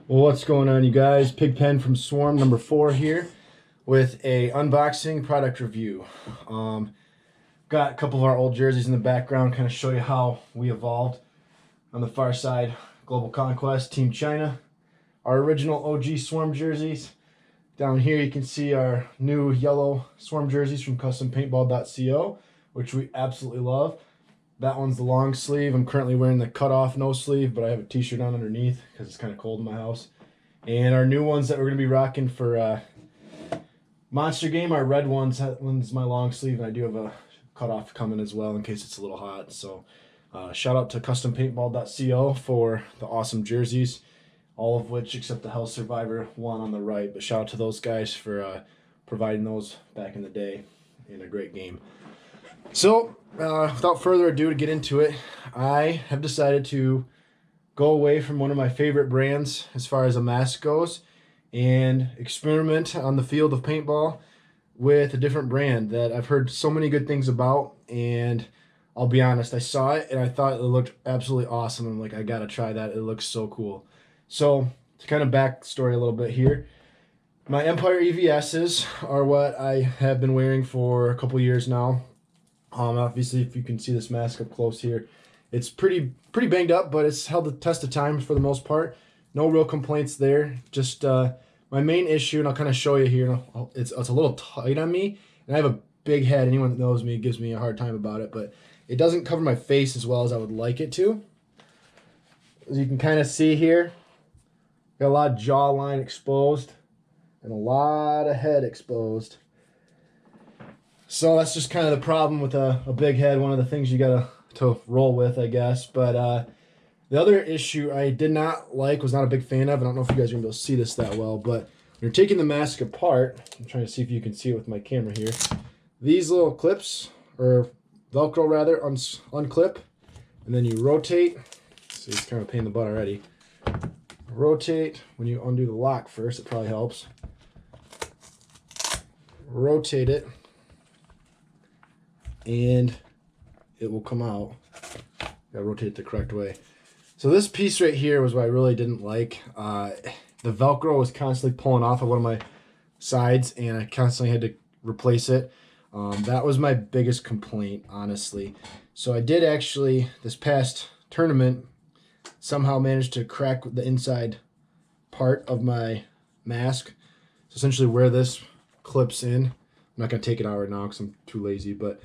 Well, what's going on, you guys? PiggPenn from Swarm number 4 here with a unboxing product review. Got a couple of our old jerseys in the background, kind of show you how we evolved. On the far side, Global Conquest, Team China. Our original OG Swarm jerseys. Down here you can see our new yellow Swarm jerseys from CustomPaintball.co, which we absolutely love. That one's the long sleeve. I'm currently wearing the cut-off no sleeve, but I have a t-shirt on underneath because it's kind of cold in my house. And our new ones that we're going to be rocking for Monster Game, our red ones, that one's my long sleeve, and I do have a cut-off coming as well in case it's a little hot. So shout out to CustomPaintball.co for the awesome jerseys, all of which except the Hell Survivor one on the right. But shout out to those guys for providing those back in the day in a great game. So, without further ado, to get into it, I have decided to go away from one of my favorite brands as far as a mask goes and experiment on the field of paintball with a different brand that I've heard so many good things about. And I'll be honest, I saw it and I thought it looked absolutely awesome. I'm like, I gotta try that. It looks so cool. So, to kind of backstory a little bit here, my Empire EVSs are what I have been wearing for a couple years now. Obviously, if you can see this mask up close here, it's pretty banged up, but it's held the test of time for the most part. No real complaints there. Just my main issue, and I'll kind of show you here, it's a little tight on me, and I have a big head. Anyone that knows me gives me a hard time about it, but it doesn't cover my face as well as I would like it to. As you can kind of see here, got a lot of jawline exposed and a lot of head exposed. So that's just kind of the problem with a big head, one of the things you got to roll with, I guess. But the other issue I did not like, was not a big fan of, I don't know if you guys are going to be able to see this that well, but when you're taking the mask apart, I'm trying to see if you can see it with my camera here, these little clips, or Velcro rather, unclip, and then you rotate. See, it's kind of a pain in the butt already. Rotate, when you undo the lock first, it probably helps. Rotate it, and it will come out. Gotta rotate it the correct way. So this piece right here was what I really didn't like. The Velcro was constantly pulling off of one of my sides, and I constantly had to replace it. That was my biggest complaint, honestly. So I did actually, this past tournament, somehow managed to crack the inside part of my mask. So essentially where this clips in, I'm not gonna take it out right now because I'm too lazy, but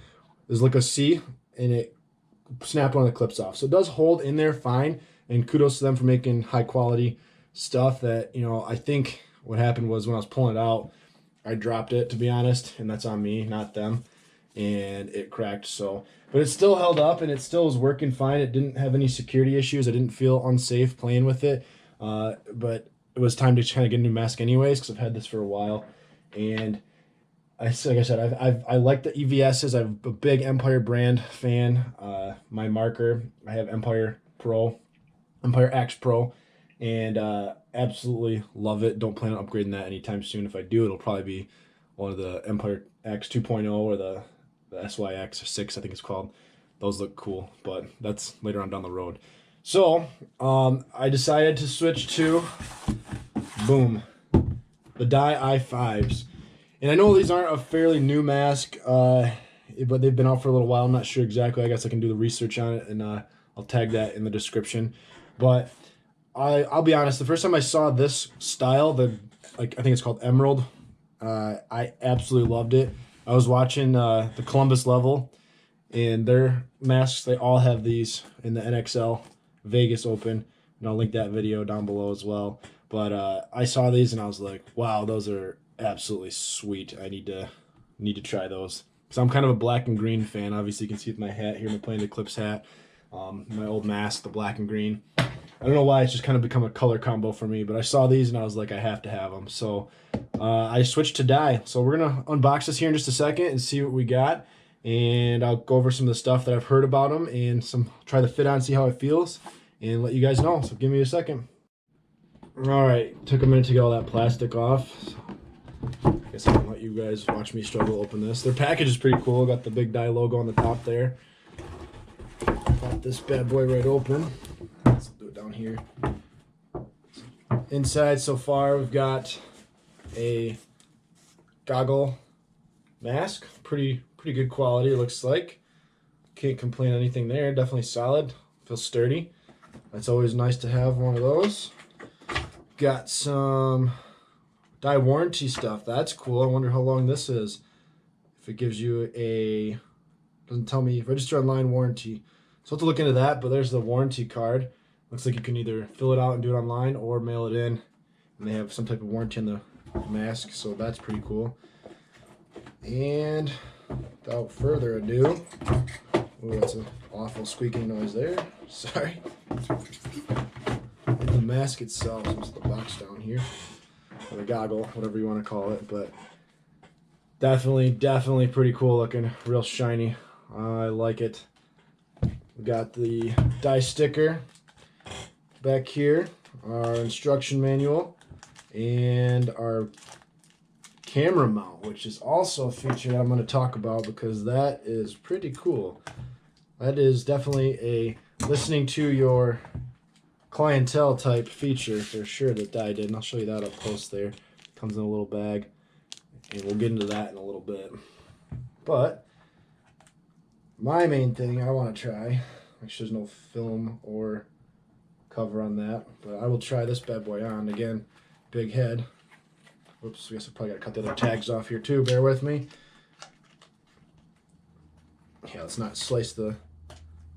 there's like a C, and it snapped one of the clips off. So it does hold in there fine, and kudos to them for making high quality stuff. That, you know, I think what happened was when I was pulling it out, I dropped it, to be honest, and that's on me, not them, and it cracked. So, but it still held up, and it still was working fine. It didn't have any security issues. I didn't feel unsafe playing with it, but it was time to kind of get a new mask anyways, because I've had this for a while. And like I said, I like the EVSs. I'm a big Empire brand fan. My marker, I have Empire X Pro, and absolutely love it. Don't plan on upgrading that anytime soon. If I do, it'll probably be one of the Empire X 2.0 or the SYX 6, I think it's called. Those look cool, but that's later on down the road. So I decided to switch to, boom, the Dye i5s. And I know these aren't a fairly new mask, but they've been out for a little while. I'm not sure exactly. I guess I can do the research on it, and I'll tag that in the description. But I'll be honest, the first time I saw this style, I think it's called Emerald, I absolutely loved it. I was watching the Columbus LVL, and their masks, they all have these in the NXL Vegas Open, and I'll link that video down below as well. But I saw these, and I was like, wow, those are absolutely sweet. I need to try those, because I'm kind of a black and green fan. Obviously you can see with my hat here, my Planet Eclipse hat, my old mask, the black and green. I don't know why, it's just kind of become a color combo for me, but I saw these and I was like, I have to have them. So I switched to Dye. So we're gonna unbox this here in just a second and see what we got, and I'll go over some of the stuff that I've heard about them and try the fit on, see how it feels, and let you guys know. So give me a second. All right, took a minute to get all that plastic off. I guess I can let you guys watch me struggle to open this. Their package is pretty cool. Got the big Dye logo on the top there. Pop this bad boy right open. Let's do it down here. Inside so far, we've got a goggle mask. Pretty good quality, it looks like. Can't complain anything there. Definitely solid. Feels sturdy. That's always nice to have one of those. Got some dye warranty stuff. That's cool. I wonder how long this is. If it gives you a, doesn't tell me, register online warranty. So I'll have to look into that, but there's the warranty card. Looks like you can either fill it out and do it online or mail it in. And they have some type of warranty on the mask, so that's pretty cool. And without further ado, oh, that's an awful squeaking noise there. Sorry. The mask itself, so it's the box down here, or the goggle, whatever you want to call it, but definitely pretty cool looking, real shiny. I like it. We got the dye sticker back here, our instruction manual, and our camera mount, which is also a feature that I'm going to talk about because that is pretty cool. That is definitely a listening to your clientele type feature for sure that Dye did, and I'll show you that up close there. Comes in a little bag, and we'll get into that in a little bit. But my main thing I want to try, make sure there's no film or cover on that, but I will try this bad boy on. Again, big head. Whoops, I guess I probably got to cut the other tags off here too, bear with me. Yeah, let's not slice the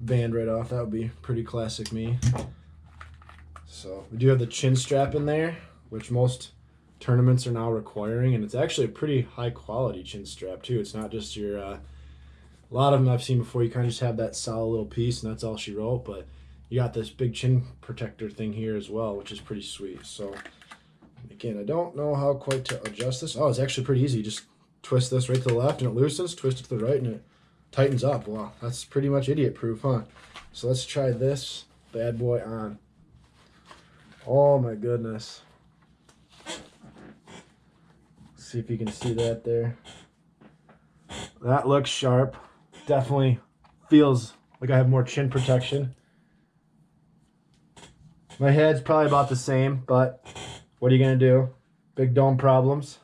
band right off, that would be pretty classic me. So we do have the chin strap in there, which most tournaments are now requiring, and it's actually a pretty high quality chin strap too. It's not just your, a lot of them I've seen before, you kind of just have that solid little piece and that's all she wrote, but you got this big chin protector thing here as well, which is pretty sweet. So again, I don't know how quite to adjust this. Oh, it's actually pretty easy. You just twist this right to the left and it loosens, twist it to the right and it tightens up. Wow, that's pretty much idiot proof, huh? So let's try this bad boy on. Oh my goodness. See if you can see that there. That looks sharp. Definitely feels like I have more chin protection. My head's probably about the same, but what are you gonna do? Big dome problems.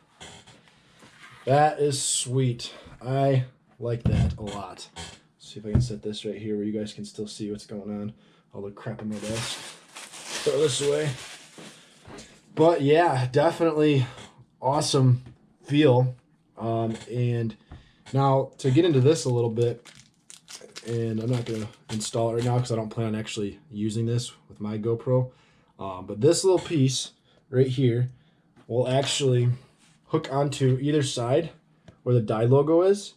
That is sweet. I like that a lot. See if I can set this right here where you guys can still see what's going on. All the crap in my desk. Throw this away. But yeah, definitely awesome feel. And now to get into this a little bit, and I'm not going to install it right now because I don't plan on actually using this with my GoPro. But this little piece right here will actually hook onto either side where the Dye logo is.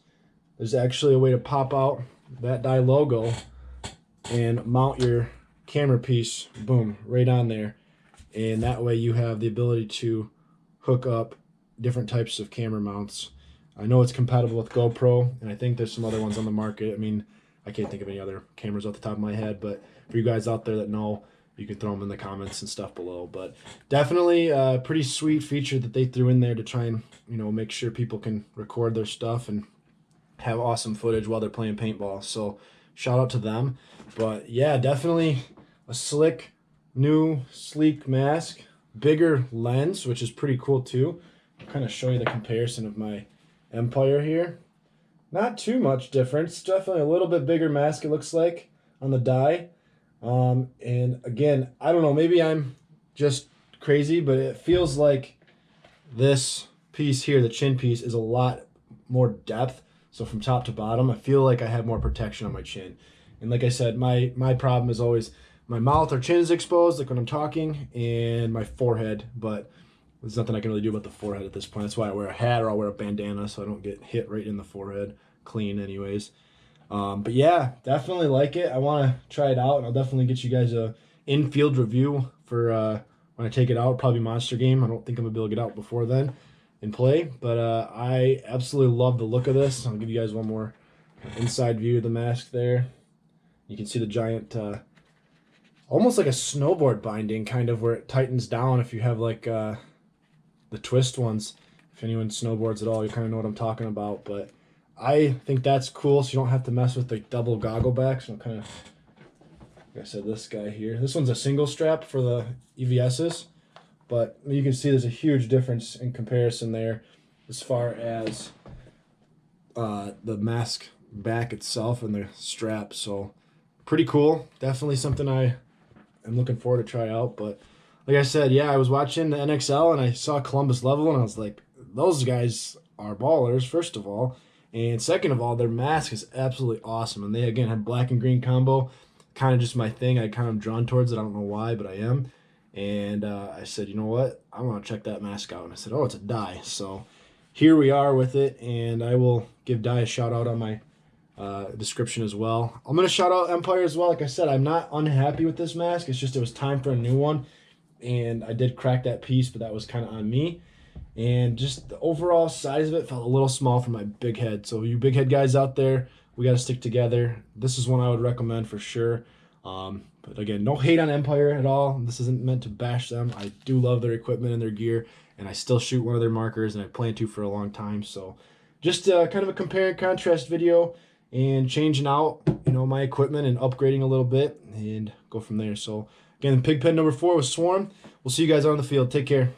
There's actually a way to pop out that Dye logo and mount your camera piece, boom, right on there. And that way you have the ability to hook up different types of camera mounts. I know it's compatible with GoPro, and I think there's some other ones on the market. I mean, I can't think of any other cameras off the top of my head, but for you guys out there that know, you can throw them in the comments and stuff below. But definitely a pretty sweet feature that they threw in there to try and, you know, make sure people can record their stuff and have awesome footage while they're playing paintball. So shout out to them. But yeah, definitely a slick, new, sleek mask. Bigger lens, which is pretty cool too. I'll kind of show you the comparison of my Empire here. Not too much difference. Definitely a little bit bigger mask, it looks like, on the Dye. And again, I don't know, maybe I'm just crazy, but it feels like this piece here, the chin piece, is a lot more depth. So from top to bottom, I feel like I have more protection on my chin. And like I said, my problem is always my mouth or chin is exposed, like when I'm talking, and my forehead, but there's nothing I can really do about the forehead at this point. That's why I wear a hat or I'll wear a bandana so I don't get hit right in the forehead. Clean anyways. But yeah, definitely like it. I want to try it out, and I'll definitely get you guys a in-field review for when I take it out. Probably Monster Game. I don't think I'm going to be able to get out before then and play, but I absolutely love the look of this. I'll give you guys one more inside view of the mask there. You can see the giant, almost like a snowboard binding, kind of, where it tightens down if you have like the twist ones. If anyone snowboards at all, you kind of know what I'm talking about, but I think that's cool, so you don't have to mess with the double goggle backs. So kind of, like I said, this guy here. This one's a single strap for the EVSs, but you can see there's a huge difference in comparison there as far as the mask back itself and the strap. So pretty cool. Definitely something I am looking forward to try out. But like I said, yeah, I was watching the NXL and I saw Columbus LVL and I was like, those guys are ballers, first of all. And second of all, their mask is absolutely awesome. And they, again, have black and green combo. Kind of just my thing. I kind of drawn towards it. I don't know why, but I am. And I said, you know what? I want to check that mask out. And I said, oh, it's a dye. So here we are with it. And I will give Dye a shout out on my description as well. I'm going to shout out Empire as well. Like I said, I'm not unhappy with this mask. It's just it was time for a new one. And I did crack that piece, but that was kind of on me. And just the overall size of it felt a little small for my big head. So you big head guys out there, we got to stick together. This is one I would recommend for sure. But again, no hate on Empire at all. This isn't meant to bash them. I do love their equipment and their gear, and I still shoot one of their markers, and I plan to for a long time. So just kind of a compare and contrast video and changing out, you know, my equipment and upgrading a little bit and go from there. So again, PiggPenn number 4 was Swarm. We'll see you guys on the field. Take care.